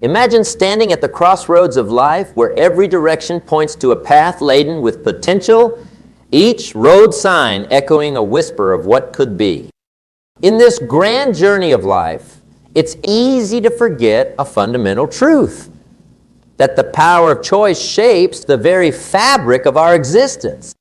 Imagine standing at the crossroads of life where every direction points to a path laden with potential, each road sign echoing a whisper of what could be. In this grand journey of life, it's easy to forget a fundamental truth, that the power of choice shapes the very fabric of our existence.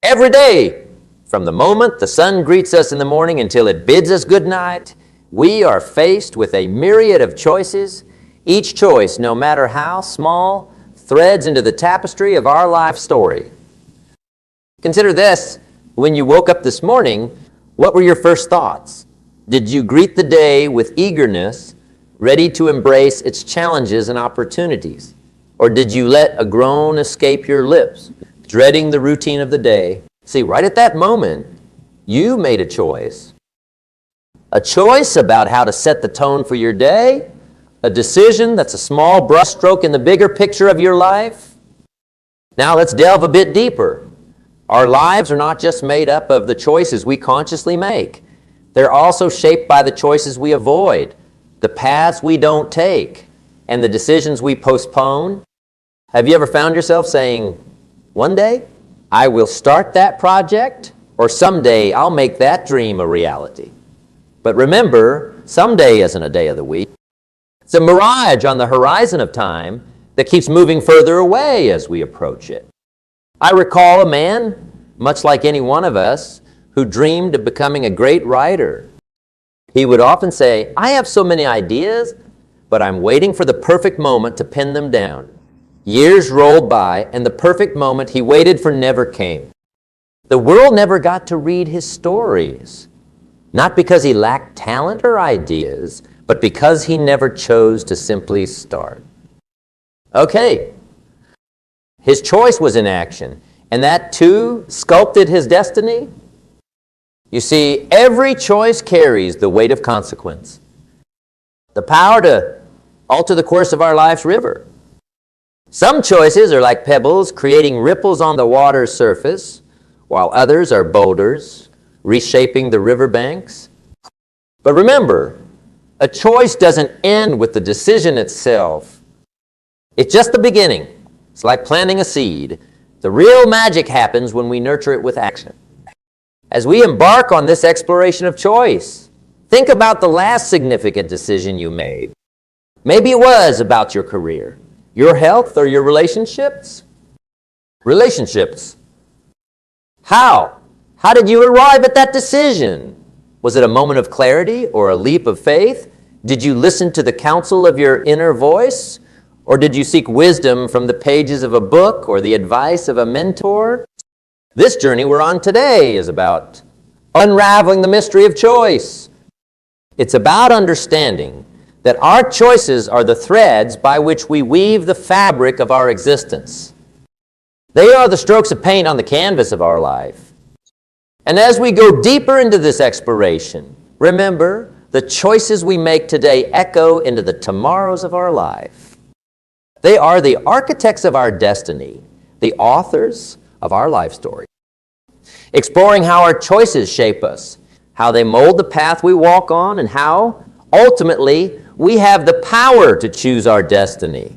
Every day, from the moment the sun greets us in the morning until it bids us good night, we are faced with a myriad of choices. Each choice, no matter how small, threads into the tapestry of our life story. Consider this. When you woke up this morning, what were your first thoughts? Did you greet the day with eagerness, ready to embrace its challenges and opportunities? Or did you let a groan escape your lips, dreading the routine of the day? See, right at that moment, you made a choice. A choice about how to set the tone for your day, a decision that's a small brushstroke in the bigger picture of your life. Now let's delve a bit deeper. Our lives are not just made up of the choices we consciously make. They're also shaped by the choices we avoid, the paths we don't take, and the decisions we postpone. Have you ever found yourself saying, one day I will start that project, or someday I'll make that dream a reality? But remember, someday isn't a day of the week. It's a mirage on the horizon of time that keeps moving further away as we approach it. I recall a man, much like any one of us, who dreamed of becoming a great writer. He would often say, I have so many ideas, but I'm waiting for the perfect moment to pin them down. Years rolled by, and the perfect moment he waited for never came. The world never got to read his stories, not because he lacked talent or ideas, but because he never chose to simply start. Okay, his choice was in action, and that too sculpted his destiny. You see, every choice carries the weight of consequence, the power to alter the course of our life's river. Some choices are like pebbles creating ripples on the water's surface, while others are boulders reshaping the riverbanks. But remember, a choice doesn't end with the decision itself. It's just the beginning. It's like planting a seed. The real magic happens when we nurture it with action. As we embark on this exploration of choice, think about the last significant decision you made. Maybe it was about your career, your health, or your relationships. Relationships. How? How did you arrive at that decision? Was it a moment of clarity or a leap of faith? Did you listen to the counsel of your inner voice? Or did you seek wisdom from the pages of a book or the advice of a mentor? This journey we're on today is about unraveling the mystery of choice. It's about understanding that our choices are the threads by which we weave the fabric of our existence. They are the strokes of paint on the canvas of our life. And as we go deeper into this exploration, remember, the choices we make today echo into the tomorrows of our life. They are the architects of our destiny, the authors of our life story. Exploring how our choices shape us, how they mold the path we walk on, and how, ultimately, we have the power to choose our destiny.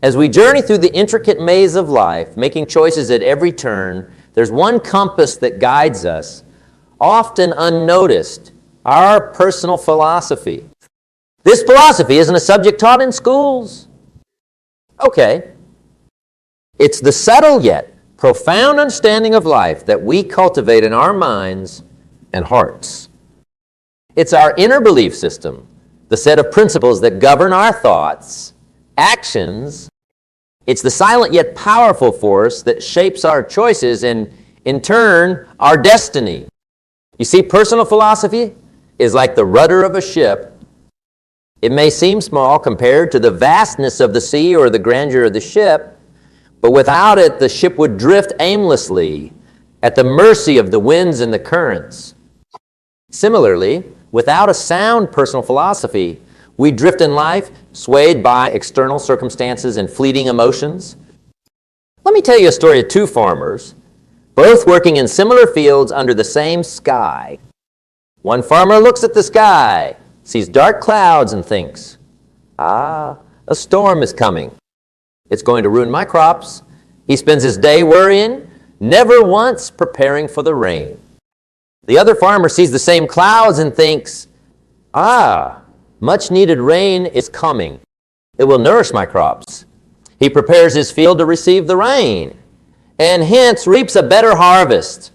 As we journey through the intricate maze of life, making choices at every turn, there's one compass that guides us, often unnoticed, our personal philosophy. This philosophy isn't a subject taught in schools. Okay. It's the subtle yet profound understanding of life that we cultivate in our minds and hearts. It's our inner belief system, the set of principles that govern our thoughts, actions. It's the silent yet powerful force that shapes our choices and, in turn, our destiny. You see, personal philosophy is like the rudder of a ship. It may seem small compared to the vastness of the sea or the grandeur of the ship, but without it, the ship would drift aimlessly at the mercy of the winds and the currents. Similarly, without a sound personal philosophy, we drift in life swayed by external circumstances and fleeting emotions. Let me tell you a story of two farmers, both working in similar fields under the same sky. One farmer looks at the sky, sees dark clouds, and thinks, Ah, a storm is coming. It's going to ruin my crops. He spends his day worrying, never once preparing for the rain. The other farmer sees the same clouds and thinks, ah, much needed rain is coming. It will nourish my crops. He prepares his field to receive the rain, and hence reaps a better harvest.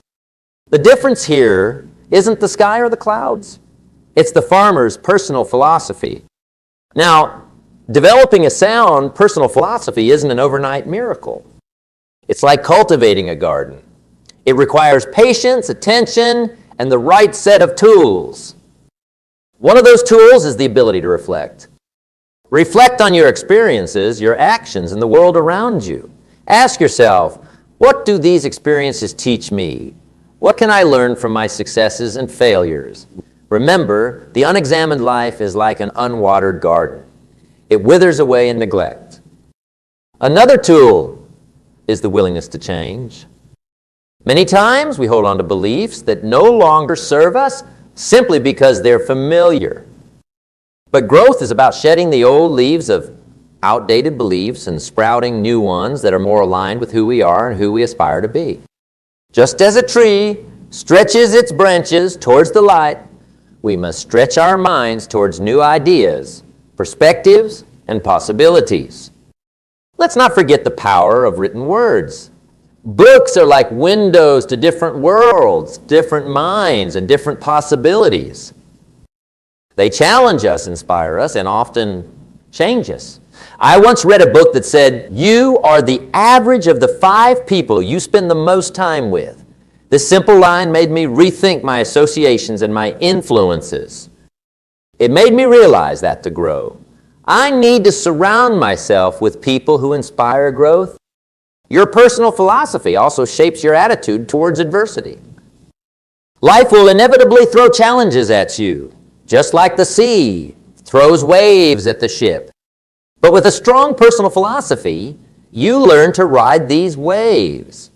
The difference here isn't the sky or the clouds. It's the farmer's personal philosophy. Now, developing a sound personal philosophy isn't an overnight miracle. It's like cultivating a garden. It requires patience, attention, and the right set of tools. One of those tools is the ability to reflect. Reflect on your experiences, your actions, and the world around you. Ask yourself, what do these experiences teach me? What can I learn from my successes and failures? Remember, the unexamined life is like an unwatered garden. It withers away in neglect. Another tool is the willingness to change. Many times we hold on to beliefs that no longer serve us simply because they're familiar. But growth is about shedding the old leaves of outdated beliefs and sprouting new ones that are more aligned with who we are and who we aspire to be. Just as a tree stretches its branches towards the light, we must stretch our minds towards new ideas, perspectives, and possibilities. Let's not forget the power of written words. Books are like windows to different worlds, different minds, and different possibilities. They challenge us, inspire us, and often change us. I once read a book that said, "You are the average of the 5 people you spend the most time with." This simple line made me rethink my associations and my influences. It made me realize that to grow, I need to surround myself with people who inspire growth. Your personal philosophy also shapes your attitude towards adversity. Life will inevitably throw challenges at you, just like the sea throws waves at the ship. But with a strong personal philosophy, you learn to ride these waves.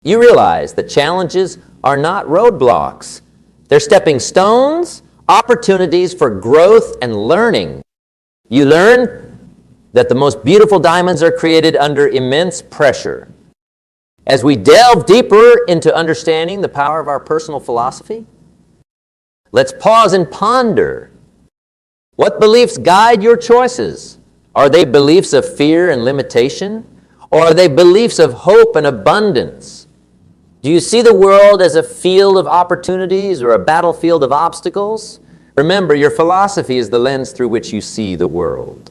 You realize that challenges are not roadblocks. They're stepping stones, opportunities for growth and learning. You learn that the most beautiful diamonds are created under immense pressure. As we delve deeper into understanding the power of our personal philosophy, let's pause and ponder. What beliefs guide your choices? Are they beliefs of fear and limitation? Or are they beliefs of hope and abundance? Do you see the world as a field of opportunities or a battlefield of obstacles? Remember, your philosophy is the lens through which you see the world.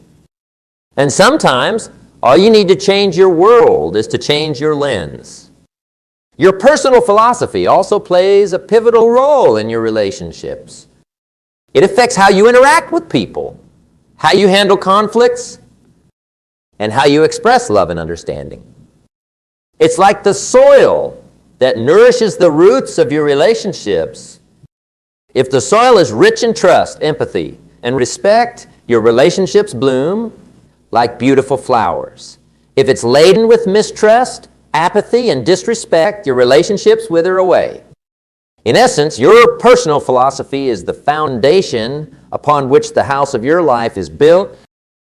And sometimes, all you need to change your world is to change your lens. Your personal philosophy also plays a pivotal role in your relationships. It affects how you interact with people, how you handle conflicts, and how you express love and understanding. It's like the soil that nourishes the roots of your relationships. If the soil is rich in trust, empathy, and respect, your relationships bloom like beautiful flowers. If it's laden with mistrust, apathy, and disrespect, your relationships wither away. In essence, your personal philosophy is the foundation upon which the house of your life is built.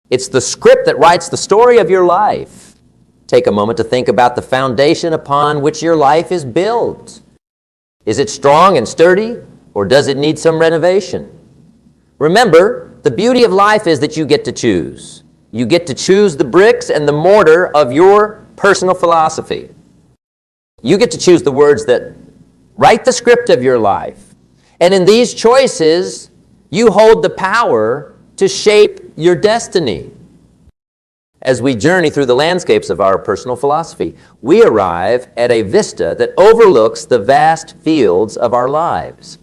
It's the script that writes the story of your life. Take a moment to think about the foundation upon which your life is built. Is it strong and sturdy, or does it need some renovation? Remember, the beauty of life is that you get to choose. You get to choose the bricks and the mortar of your personal philosophy. You get to choose the words that write the script of your life. And in these choices, you hold the power to shape your destiny. As we journey through the landscapes of our personal philosophy, we arrive at a vista that overlooks the vast fields of our lives.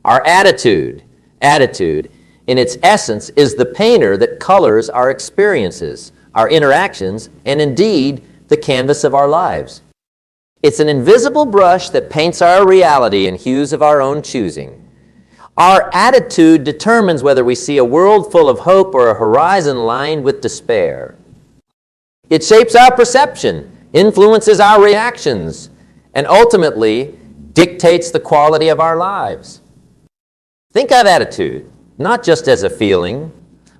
Our attitude, in its essence, is the painter that colors our experiences, our interactions, and indeed, the canvas of our lives. It's an invisible brush that paints our reality in hues of our own choosing. Our attitude determines whether we see a world full of hope or a horizon lined with despair. It shapes our perception, influences our reactions, and ultimately dictates the quality of our lives. Think of attitude not just as a feeling,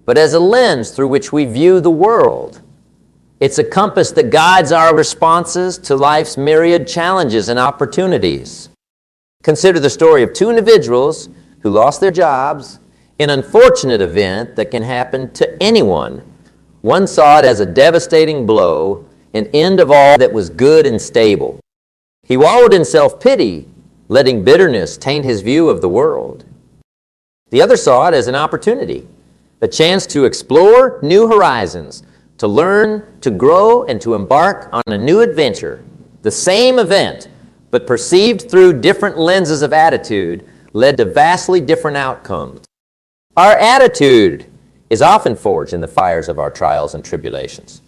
but as a lens through which we view the world. It's a compass that guides our responses to life's myriad challenges and opportunities. Consider the story of two individuals who lost their jobs, an unfortunate event that can happen to anyone. One saw it as a devastating blow, an end of all that was good and stable. He wallowed in self-pity, letting bitterness taint his view of the world. The other saw it as an opportunity, a chance to explore new horizons, to learn, to grow, and to embark on a new adventure. The same event, but perceived through different lenses of attitude, led to vastly different outcomes. Our attitude is often forged in the fires of our trials and tribulations.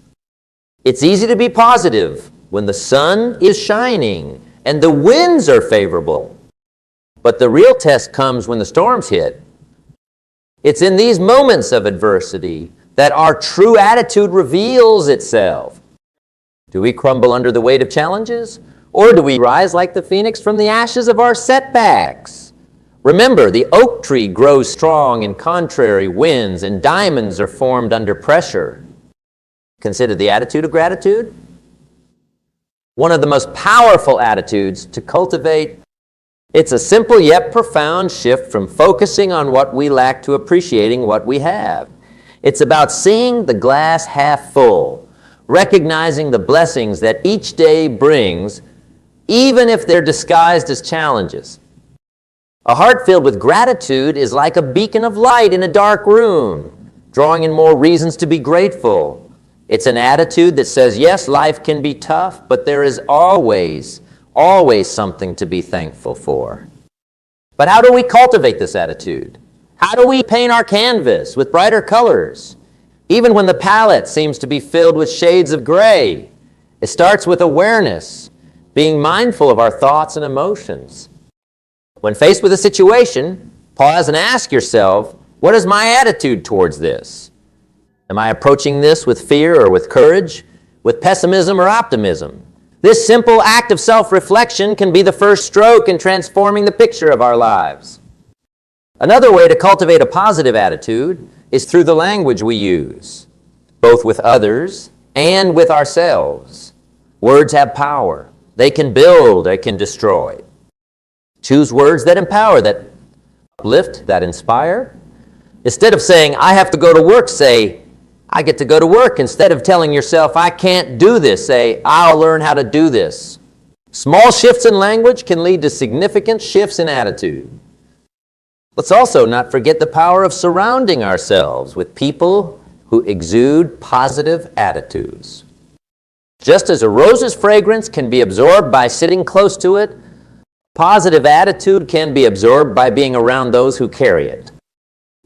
It's easy to be positive when the sun is shining and the winds are favorable. But the real test comes when the storms hit. It's in these moments of adversity that our true attitude reveals itself. Do we crumble under the weight of challenges, or do we rise like the phoenix from the ashes of our setbacks? Remember, the oak tree grows strong in contrary winds, and diamonds are formed under pressure. Consider the attitude of gratitude. One of the most powerful attitudes to cultivate. It's a simple yet profound shift from focusing on what we lack to appreciating what we have. It's about seeing the glass half full, recognizing the blessings that each day brings, even if they're disguised as challenges. A heart filled with gratitude is like a beacon of light in a dark room, drawing in more reasons to be grateful. It's an attitude that says, yes, life can be tough, but there is always something to be thankful for. But how do we cultivate this attitude? How do we paint our canvas with brighter colors, even when the palette seems to be filled with shades of gray? It starts with awareness, being mindful of our thoughts and emotions. When faced with a situation, pause and ask yourself, what is my attitude towards this? Am I approaching this with fear or with courage, with pessimism or optimism? This simple act of self-reflection can be the first stroke in transforming the picture of our lives. Another way to cultivate a positive attitude is through the language we use, both with others and with ourselves. Words have power. They can build, they can destroy. Choose words that empower, that uplift, that inspire. Instead of saying, I have to go to work, say, I get to go to work. Instead of telling yourself, I can't do this, say, I'll learn how to do this. Small shifts in language can lead to significant shifts in attitude. Let's also not forget the power of surrounding ourselves with people who exude positive attitudes. Just as a rose's fragrance can be absorbed by sitting close to it, positive attitude can be absorbed by being around those who carry it.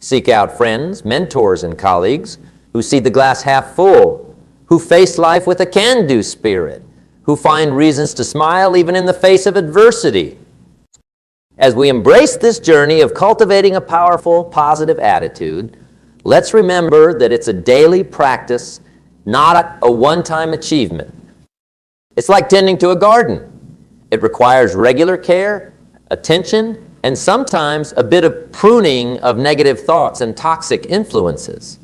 Seek out friends, mentors, and colleagues who see the glass half full, who face life with a can-do spirit, who find reasons to smile even in the face of adversity. As we embrace this journey of cultivating a powerful, positive attitude, let's remember that it's a daily practice, not a one-time achievement. It's like tending to a garden. It requires regular care, attention, and sometimes a bit of pruning of negative thoughts and toxic influences.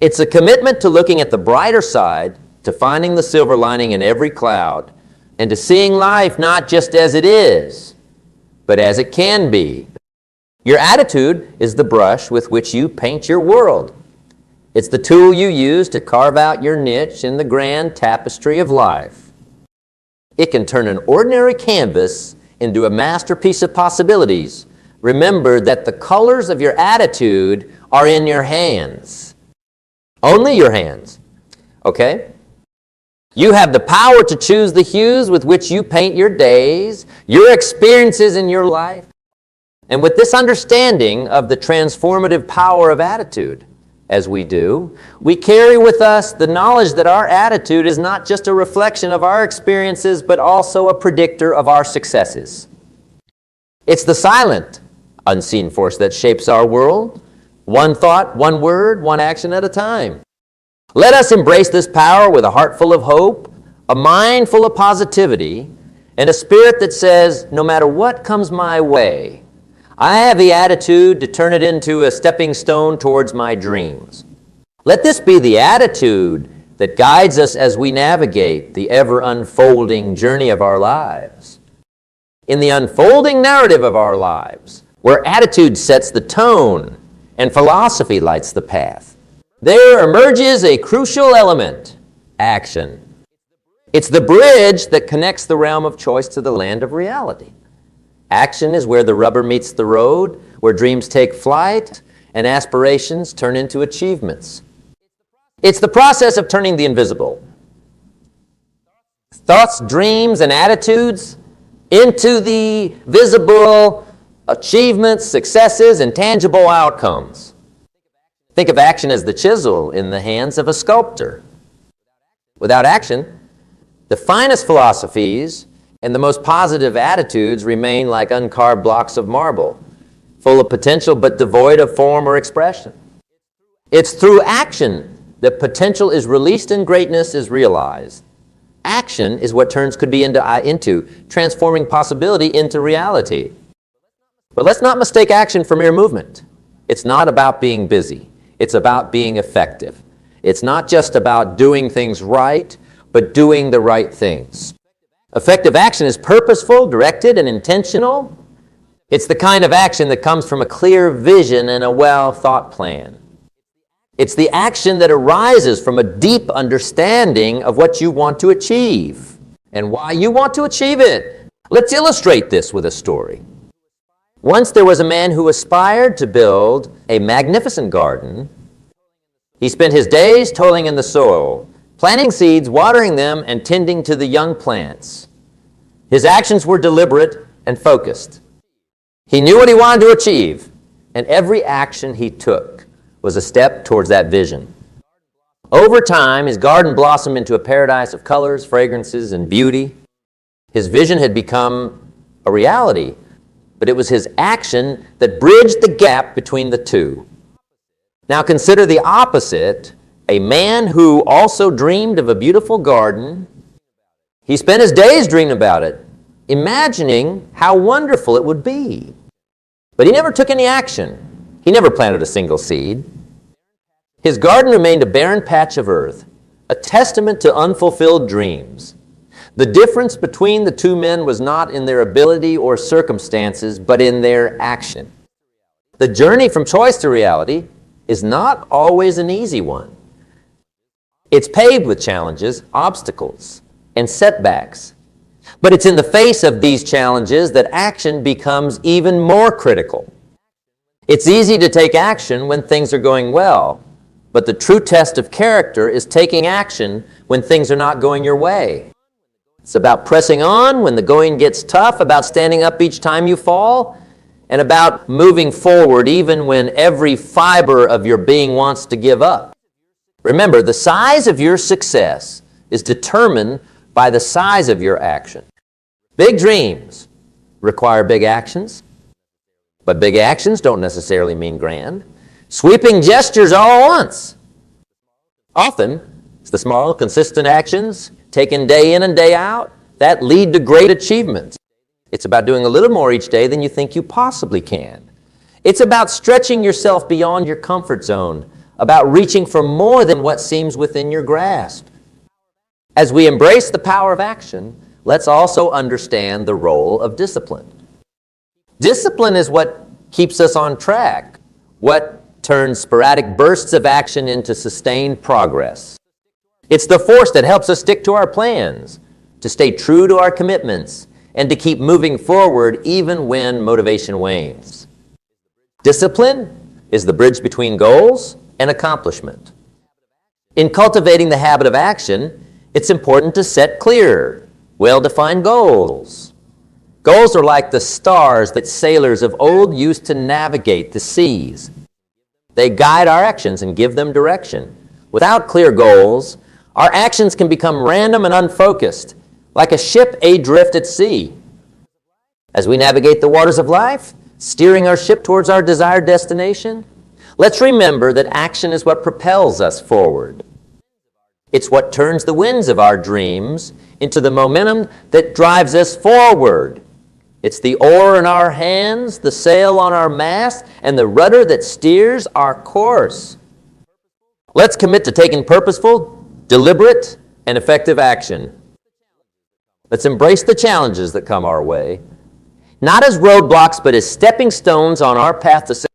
It's a commitment to looking at the brighter side, to finding the silver lining in every cloud, and to seeing life not just as it is, but as it can be. Your attitude is the brush with which you paint your world. It's the tool you use to carve out your niche in the grand tapestry of life. It can turn an ordinary canvas into a masterpiece of possibilities. Remember that the colors of your attitude are in your hands. Only your hands. Okay? You have the power to choose the hues with which you paint your days, your experiences in your life. And with this understanding of the transformative power of attitude, as we do, we carry with us the knowledge that our attitude is not just a reflection of our experiences, but also a predictor of our successes. It's the silent, unseen force that shapes our world, one thought, one word, one action at a time. Let us embrace this power with a heart full of hope, a mind full of positivity, and a spirit that says, no matter what comes my way, I have the attitude to turn it into a stepping stone towards my dreams. Let this be the attitude that guides us as we navigate the ever-unfolding journey of our lives. In the unfolding narrative of our lives, where attitude sets the tone and philosophy lights the path, there emerges a crucial element: action. It's the bridge that connects the realm of choice to the land of reality. Action is where the rubber meets the road, where dreams take flight and aspirations turn into achievements. It's the process of turning the invisible, thoughts, dreams, and attitudes, into the visible achievements, successes, and tangible outcomes. Think of action as the chisel in the hands of a sculptor. Without action, the finest philosophies and the most positive attitudes remain like uncarved blocks of marble, full of potential but devoid of form or expression. It's through action that potential is released and greatness is realized. Action is what turns could be into transforming possibility into reality. But let's not mistake action for mere movement. It's not about being busy. It's about being effective. It's not just about doing things right, but doing the right things. Effective action is purposeful, directed, and intentional. It's the kind of action that comes from a clear vision and a well-thought plan. It's the action that arises from a deep understanding of what you want to achieve and why you want to achieve it. Let's illustrate this with a story. Once there was a man who aspired to build a magnificent garden. He spent his days toiling in the soil, planting seeds, watering them, and tending to the young plants. His actions were deliberate and focused. He knew what he wanted to achieve, and every action he took was a step towards that vision. Over time, his garden blossomed into a paradise of colors, fragrances, and beauty. His vision had become a reality, but it was his action that bridged the gap between the two. Now consider the opposite, a man who also dreamed of a beautiful garden. He spent his days dreaming about it, imagining how wonderful it would be. But he never took any action. He never planted a single seed. His garden remained a barren patch of earth, a testament to unfulfilled dreams. The difference between the two men was not in their ability or circumstances, but in their action. The journey from choice to reality is not always an easy one. It's paved with challenges, obstacles, and setbacks. But it's in the face of these challenges that action becomes even more critical. It's easy to take action when things are going well, but the true test of character is taking action when things are not going your way. It's about pressing on when the going gets tough, about standing up each time you fall, and about moving forward even when every fiber of your being wants to give up. Remember, the size of your success is determined by the size of your action. Big dreams require big actions, but big actions don't necessarily mean grand, sweeping gestures all at once. Often, it's the small, consistent actions taken day in and day out that lead to great achievements. It's about doing a little more each day than you think you possibly can. It's about stretching yourself beyond your comfort zone, about reaching for more than what seems within your grasp. As we embrace the power of action, let's also understand the role of discipline. Discipline is what keeps us on track, what turns sporadic bursts of action into sustained progress. It's the force that helps us stick to our plans, to stay true to our commitments, and to keep moving forward even when motivation wanes. Discipline is the bridge between goals and accomplishment. In cultivating the habit of action, it's important to set clear, well-defined goals. Goals are like the stars that sailors of old used to navigate the seas. They guide our actions and give them direction. Without clear goals, our actions can become random and unfocused, like a ship adrift at sea. As we navigate the waters of life, steering our ship towards our desired destination, let's remember that action is what propels us forward. It's what turns the winds of our dreams into the momentum that drives us forward. It's the oar in our hands, the sail on our mast, and the rudder that steers our course. Let's commit to taking purposeful, deliberate, and effective action. Let's embrace the challenges that come our way, not as roadblocks, but as stepping stones on our path to success.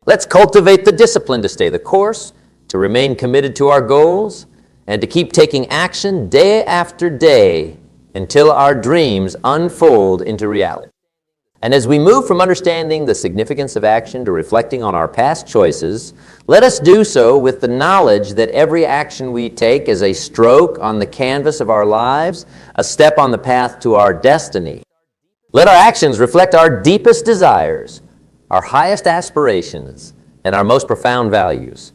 Let's cultivate the discipline to stay the course, to remain committed to our goals, and to keep taking action day after day until our dreams unfold into reality. And as we move from understanding the significance of action to reflecting on our past choices, let us do so with the knowledge that every action we take is a stroke on the canvas of our lives, a step on the path to our destiny. Let our actions reflect our deepest desires, our highest aspirations, and our most profound values.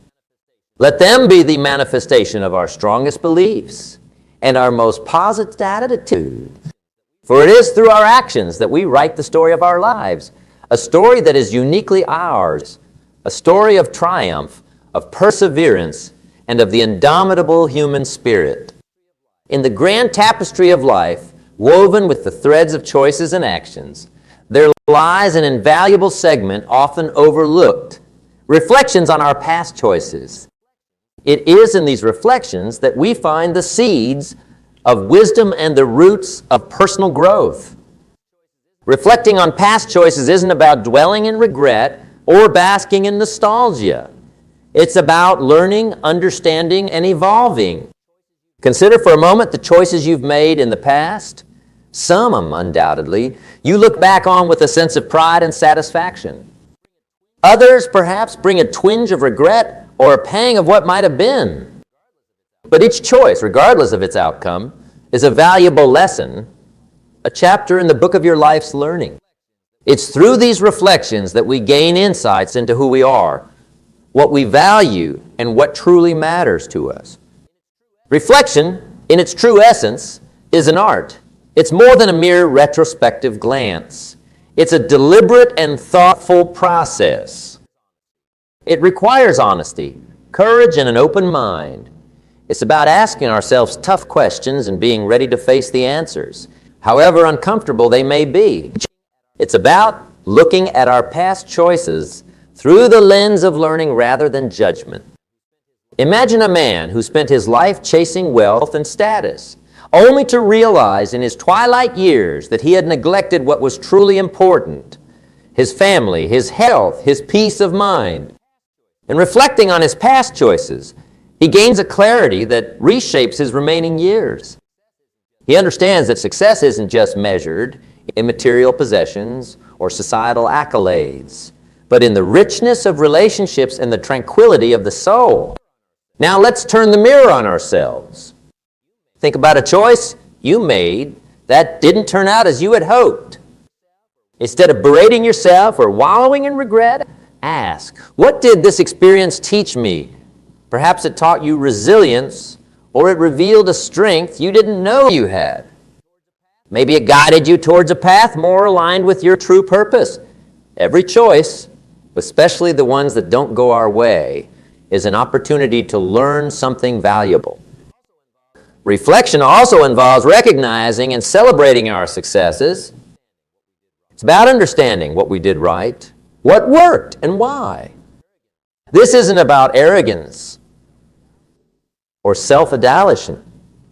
Let them be the manifestation of our strongest beliefs and our most positive attitude. For it is through our actions that we write the story of our lives, a story that is uniquely ours, a story of triumph, of perseverance, and of the indomitable human spirit. In the grand tapestry of life, woven with the threads of choices and actions, there lies an invaluable segment often overlooked, reflections on our past choices. It is in these reflections that we find the seeds of wisdom and the roots of personal growth. Reflecting on past choices isn't about dwelling in regret or basking in nostalgia. It's about learning, understanding, and evolving. Consider for a moment the choices you've made in the past. Some of them, undoubtedly, you look back on with a sense of pride and satisfaction. Others, perhaps, bring a twinge of regret or a pang of what might have been. But each choice, regardless of its outcome, is a valuable lesson, a chapter in the book of your life's learning. It's through these reflections that we gain insights into who we are, what we value, and what truly matters to us. Reflection, in its true essence, is an art. It's more than a mere retrospective glance. It's a deliberate and thoughtful process. It requires honesty, courage, and an open mind. It's about asking ourselves tough questions and being ready to face the answers, however uncomfortable they may be. It's about looking at our past choices through the lens of learning rather than judgment. Imagine a man who spent his life chasing wealth and status, only to realize in his twilight years that he had neglected what was truly important: his family, his health, his peace of mind. In reflecting on his past choices, he gains a clarity that reshapes his remaining years. He understands that success isn't just measured in material possessions or societal accolades, but in the richness of relationships and the tranquility of the soul. Now let's turn the mirror on ourselves. Think about a choice you made that didn't turn out as you had hoped. Instead of berating yourself or wallowing in regret, ask, what did this experience teach me? Perhaps it taught you resilience, or it revealed a strength you didn't know you had. Maybe it guided you towards a path more aligned with your true purpose. Every choice, especially the ones that don't go our way, is an opportunity to learn something valuable. Reflection also involves recognizing and celebrating our successes. It's about understanding what we did right, what worked, and why. This isn't about arrogance or self-adulation.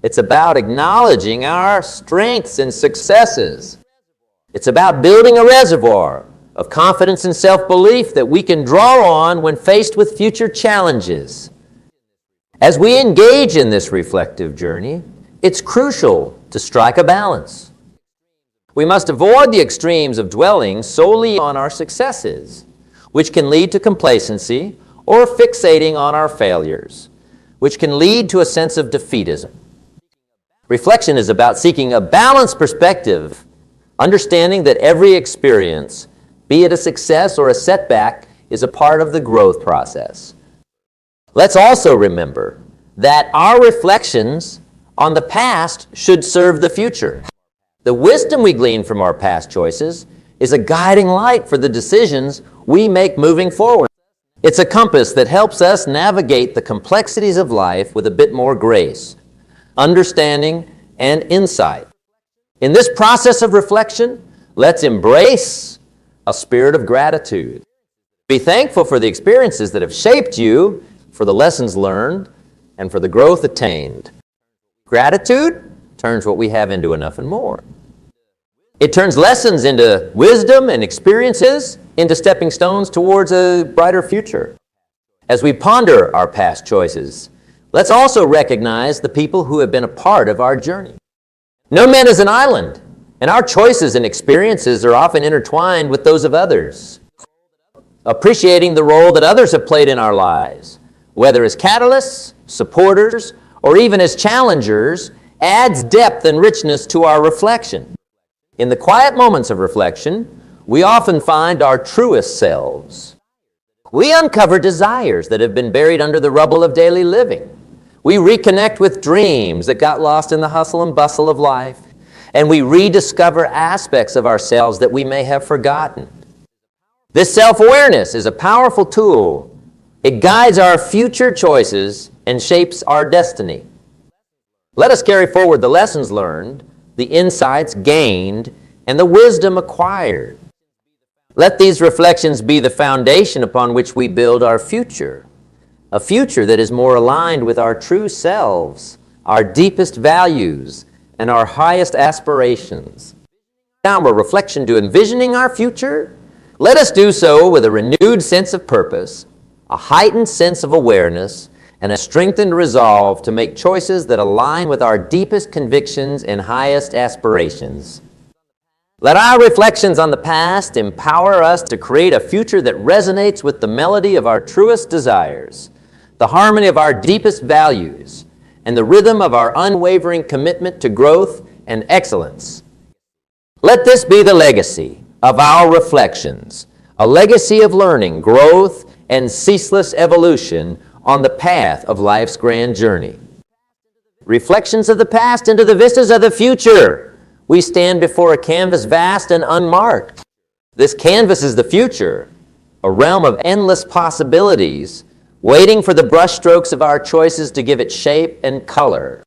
It's about acknowledging our strengths and successes. It's about building a reservoir of confidence and self-belief that we can draw on when faced with future challenges. As we engage in this reflective journey, it's crucial to strike a balance. We must avoid the extremes of dwelling solely on our successes, which can lead to complacency, or fixating on our failures, which can lead to a sense of defeatism. Reflection is about seeking a balanced perspective, understanding that every experience, be it a success or a setback, is a part of the growth process. Let's also remember that our reflections on the past should serve the future. The wisdom we glean from our past choices is a guiding light for the decisions we make moving forward. It's a compass that helps us navigate the complexities of life with a bit more grace, understanding, and insight. In this process of reflection, let's embrace a spirit of gratitude. Be thankful for the experiences that have shaped you, for the lessons learned, and for the growth attained. Gratitude turns what we have into enough and more. It turns lessons into wisdom and experiences into stepping stones towards a brighter future. As we ponder our past choices, let's also recognize the people who have been a part of our journey. No man is an island, and our choices and experiences are often intertwined with those of others. Appreciating the role that others have played in our lives, whether as catalysts, supporters, or even as challengers, adds depth and richness to our reflection. In the quiet moments of reflection, we often find our truest selves. We uncover desires that have been buried under the rubble of daily living. We reconnect with dreams that got lost in the hustle and bustle of life, and we rediscover aspects of ourselves that we may have forgotten. This self-awareness is a powerful tool. It guides our future choices and shapes our destiny. Let us carry forward the lessons learned, the insights gained, and the wisdom acquired. Let these reflections be the foundation upon which we build our future, a future that is more aligned with our true selves, our deepest values, and our highest aspirations. Now, our reflection to envisioning our future, let us do so with a renewed sense of purpose, a heightened sense of awareness, and a strengthened resolve to make choices that align with our deepest convictions and highest aspirations. Let our reflections on the past empower us to create a future that resonates with the melody of our truest desires, the harmony of our deepest values, and the rhythm of our unwavering commitment to growth and excellence. Let this be the legacy of our reflections, a legacy of learning, growth, and ceaseless evolution on the path of life's grand journey. Reflections of the past into the vistas of the future. We stand before a canvas vast and unmarked. This canvas is the future, a realm of endless possibilities, waiting for the brushstrokes of our choices to give it shape and color.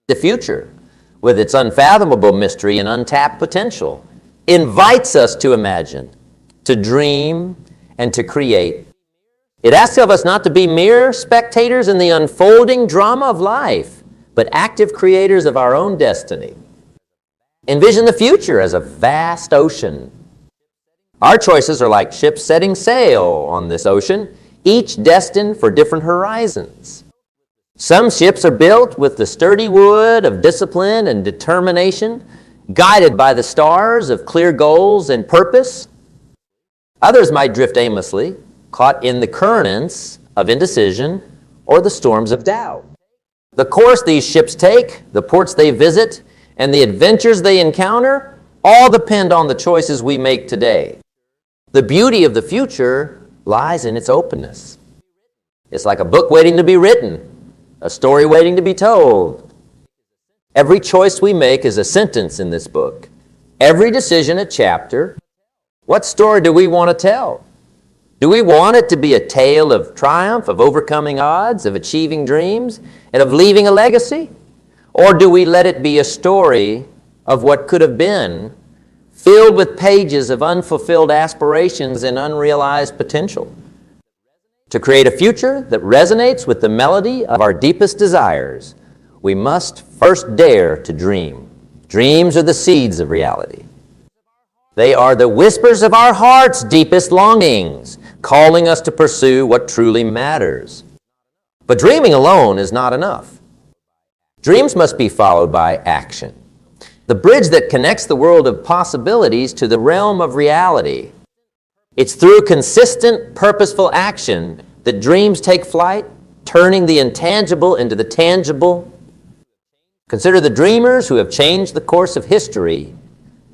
The future, with its unfathomable mystery and untapped potential, invites us to imagine, to dream, and to create. It asks of us not to be mere spectators in the unfolding drama of life, but active creators of our own destiny. Envision the future as a vast ocean. Our choices are like ships setting sail on this ocean, each destined for different horizons. Some ships are built with the sturdy wood of discipline and determination, guided by the stars of clear goals and purpose. Others might drift aimlessly, caught in the currents of indecision or the storms of doubt. The course these ships take, the ports they visit, and the adventures they encounter all depend on the choices we make today. The beauty of the future lies in its openness. It's like a book waiting to be written, a story waiting to be told. Every choice we make is a sentence in this book. Every decision a chapter. What story do we want to tell? Do we want it to be a tale of triumph, of overcoming odds, of achieving dreams, and of leaving a legacy? Or do we let it be a story of what could have been, filled with pages of unfulfilled aspirations and unrealized potential? To create a future that resonates with the melody of our deepest desires, we must first dare to dream. Dreams are the seeds of reality. They are the whispers of our heart's deepest longings, calling us to pursue what truly matters. But dreaming alone is not enough. Dreams must be followed by action. The bridge that connects the world of possibilities to the realm of reality. It's through consistent, purposeful action that dreams take flight, turning the intangible into the tangible. Consider the dreamers who have changed the course of history,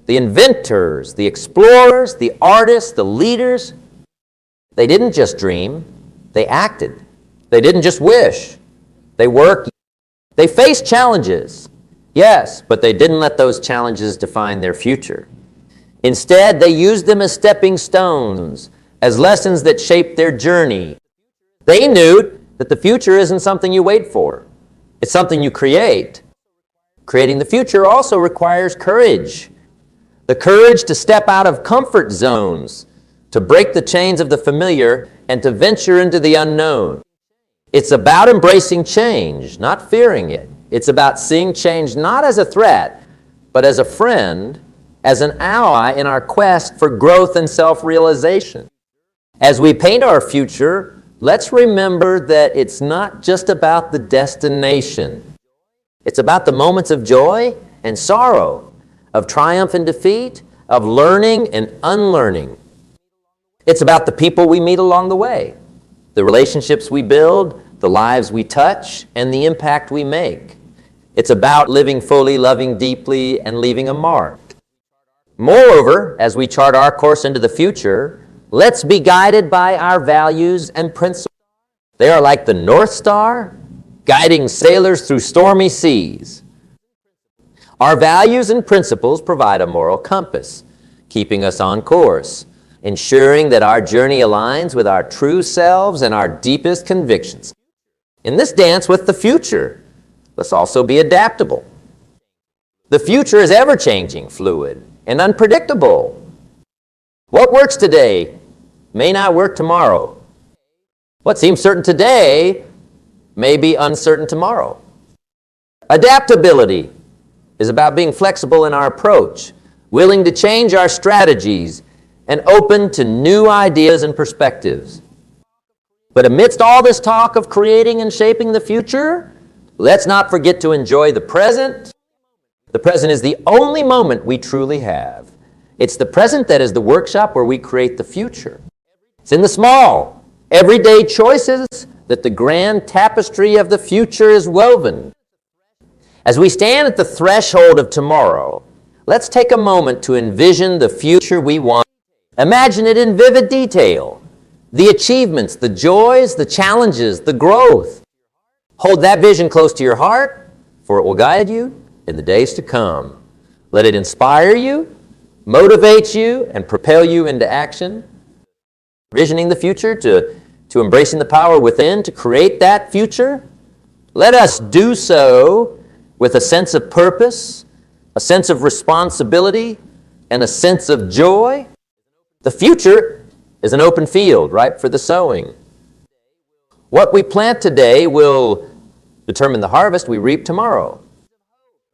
the inventors, the explorers, the artists, the leaders. They didn't just dream, they acted. They didn't just wish, they worked. They faced challenges, yes, but they didn't let those challenges define their future. Instead, they used them as stepping stones, as lessons that shaped their journey. They knew that the future isn't something you wait for. It's something you create. Creating the future also requires courage. the courage to step out of comfort zones, to break the chains of the familiar, and to venture into the unknown. It's about embracing change, not fearing it. It's about seeing change not as a threat, but as a friend, as an ally in our quest for growth and self-realization. As we paint our future, let's remember that it's not just about the destination. It's about the moments of joy and sorrow, of triumph and defeat, of learning and unlearning. It's about the people we meet along the way, the relationships we build, the lives we touch, and the impact we make. It's about living fully, loving deeply, and leaving a mark. Moreover, as we chart our course into the future, let's be guided by our values and principles. They are like the North Star, guiding sailors through stormy seas. Our values and principles provide a moral compass, keeping us on course, ensuring that our journey aligns with our true selves and our deepest convictions. In this dance with the future, let's also be adaptable. The future is ever-changing, fluid, and unpredictable. What works today may not work tomorrow. What seems certain today may be uncertain tomorrow. Adaptability is about being flexible in our approach, willing to change our strategies, and open to new ideas and perspectives. But amidst all this talk of creating and shaping the future, let's not forget to enjoy the present. The present is the only moment we truly have. It's the present that is the workshop where we create the future. It's in the small, everyday choices that the grand tapestry of the future is woven. As we stand at the threshold of tomorrow, let's take a moment to envision the future we want. Imagine it in vivid detail. The achievements, the joys, the challenges, the growth. Hold that vision close to your heart, for it will guide you in the days to come. Let it inspire you, motivate you, and propel you into action. Visioning the future to embracing the power within to create that future. Let us do so with a sense of purpose, a sense of responsibility, and a sense of joy. The future is an open field, ripe for the sowing. What we plant today will determine the harvest we reap tomorrow.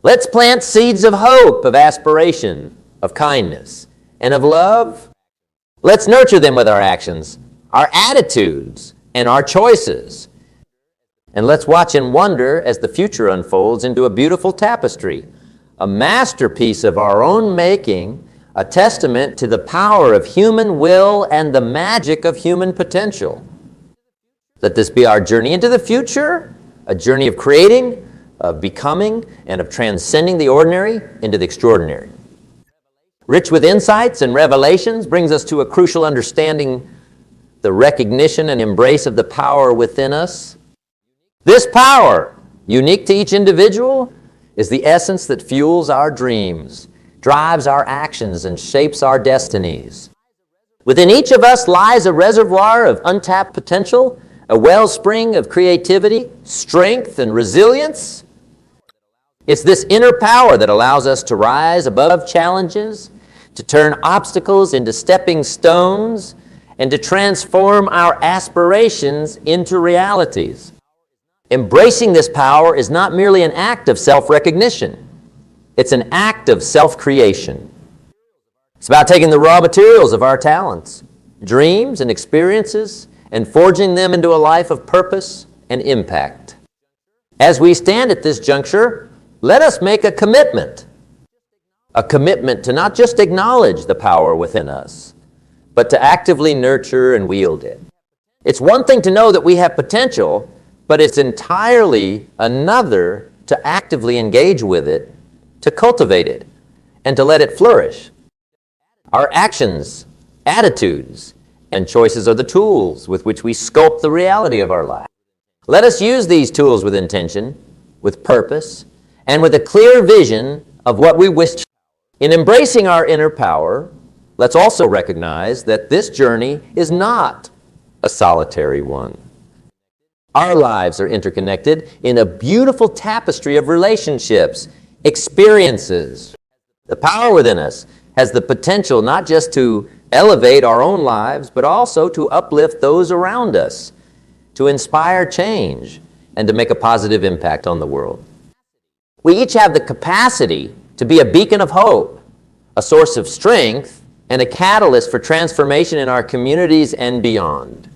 Let's plant seeds of hope, of aspiration, of kindness, and of love. Let's nurture them with our actions, our attitudes, and our choices. And let's watch and wonder as the future unfolds into a beautiful tapestry, a masterpiece of our own making, a testament to the power of human will and the magic of human potential. Let this be our journey into the future, a journey of creating, of becoming, and of transcending the ordinary into the extraordinary. Rich with insights and revelations brings us to a crucial understanding, the recognition and embrace of the power within us. This power, unique to each individual, is the essence that fuels our dreams, drives our actions, and shapes our destinies. Within each of us lies a reservoir of untapped potential, a wellspring of creativity, strength, and resilience. It's this inner power that allows us to rise above challenges, to turn obstacles into stepping stones, and to transform our aspirations into realities. Embracing this power is not merely an act of self-recognition. It's an act of self-creation. It's about taking the raw materials of our talents, dreams, and experiences and forging them into a life of purpose and impact. As we stand at this juncture, let us make a commitment to not just acknowledge the power within us, but to actively nurture and wield it. It's one thing to know that we have potential, but it's entirely another to actively engage with it, to cultivate it, and to let it flourish. Our actions, attitudes, and choices are the tools with which we sculpt the reality of our life. Let us use these tools with intention, with purpose, and with a clear vision of what we wish to. In embracing our inner power, let's also recognize that this journey is not a solitary one. Our lives are interconnected in a beautiful tapestry of relationships, experiences. The power within us has the potential not just to elevate our own lives, but also to uplift those around us, to inspire change, and to make a positive impact on the world. We each have the capacity to be a beacon of hope, a source of strength, and a catalyst for transformation in our communities and beyond.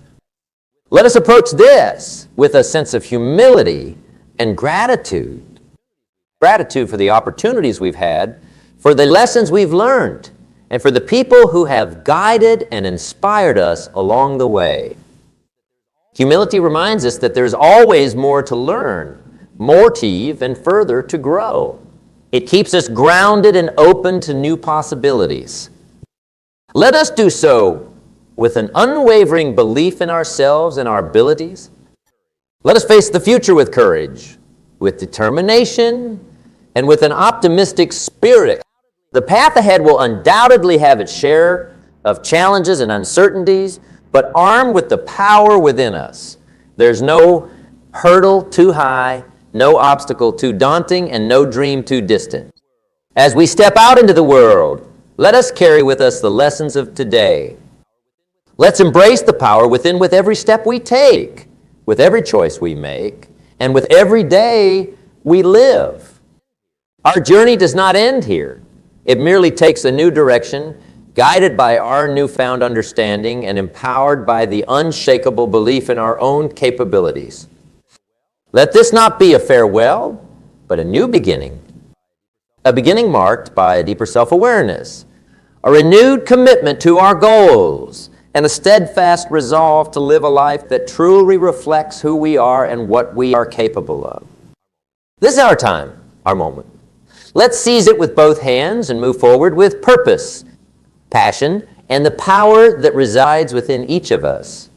Let us approach this with a sense of humility and gratitude. Gratitude for the opportunities we've had, for the lessons we've learned, and for the people who have guided and inspired us along the way. Humility reminds us that there's always more to learn, more to achieve, and further to grow. It keeps us grounded and open to new possibilities. Let us do so with an unwavering belief in ourselves and our abilities. Let us face the future with courage, with determination, and with an optimistic spirit. The path ahead will undoubtedly have its share of challenges and uncertainties, but armed with the power within us, there's no hurdle too high, no obstacle too daunting, and no dream too distant. As we step out into the world, let us carry with us the lessons of today. Let's embrace the power within with every step we take, with every choice we make, and with every day we live. Our journey does not end here. It merely takes a new direction, guided by our newfound understanding and empowered by the unshakable belief in our own capabilities. Let this not be a farewell, but a new beginning. A beginning marked by a deeper self-awareness, a renewed commitment to our goals, and a steadfast resolve to live a life that truly reflects who we are and what we are capable of. This is our time, our moment. Let's seize it with both hands and move forward with purpose, passion, and the power that resides within each of us.